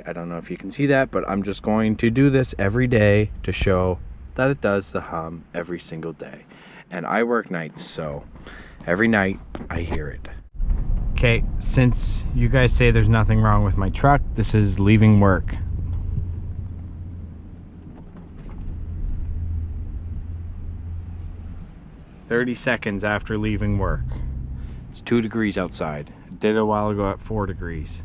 I don't know if you can see that, but I'm just going to do this every day to show that it does the hum every single day. And I work nights, so every night I hear it. Okay, since you guys say there's nothing wrong with my truck, this is leaving work. "30 seconds after leaving work." It's 2 degrees outside. I did it a while ago at 4 degrees.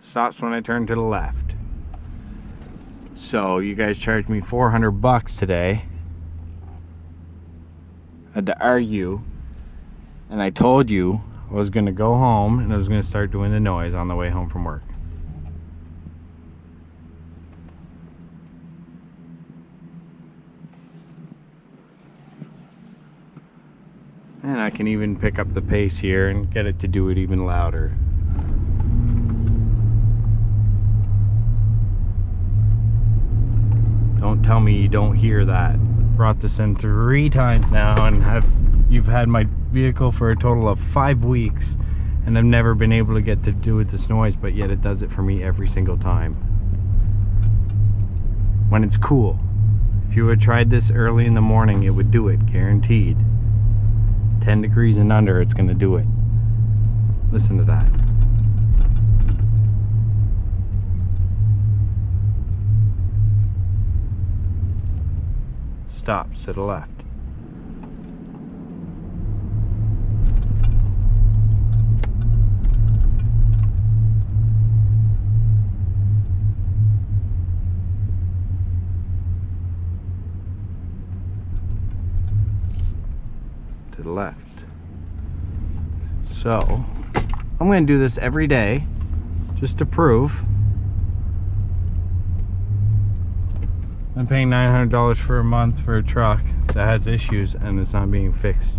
Stops when I turn to the left. So you guys charged me $400 today. I had to argue, and I told you I was gonna go home and I was gonna start doing the noise on the way home from work. And I can even pick up the pace here and get it to do it even louder. Don't tell me you don't hear that. Brought this in 3 times now, and you've had my vehicle for a total of 5 weeks, and I've never been able to get to do it this noise, but yet it does it for me every single time. When it's cool. If you had tried this early in the morning, it would do it, guaranteed. 10 degrees and under, it's gonna do it. Listen to that. Stops to the left. To the left. So, I'm going to do this every day just to prove. I'm paying $900 for a month for a truck that has issues and it's not being fixed.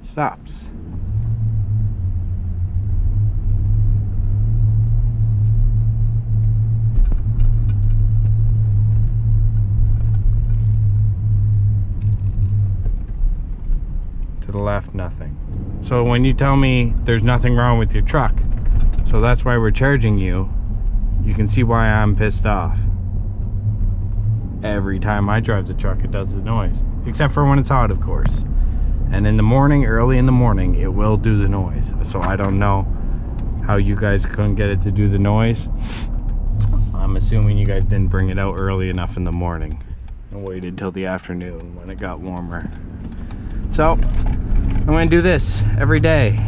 Stops. To the left, nothing. So when you tell me there's nothing wrong with your truck, so that's why we're charging you, you can see why I'm pissed off. Every time I drive the truck, it does the noise. Except for when it's hot, of course. And in the morning, early in the morning, it will do the noise. So I don't know how you guys couldn't get it to do the noise. I'm assuming you guys didn't bring it out early enough in the morning and waited till the afternoon when it got warmer. So I'm going to do this every day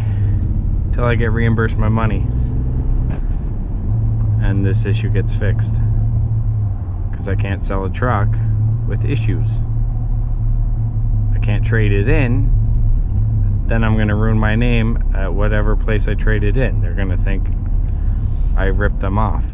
till I get reimbursed my money and this issue gets fixed, because I can't sell a truck with issues. I can't trade it in, then I'm going to ruin my name at whatever place I trade it in. They're going to think I ripped them off.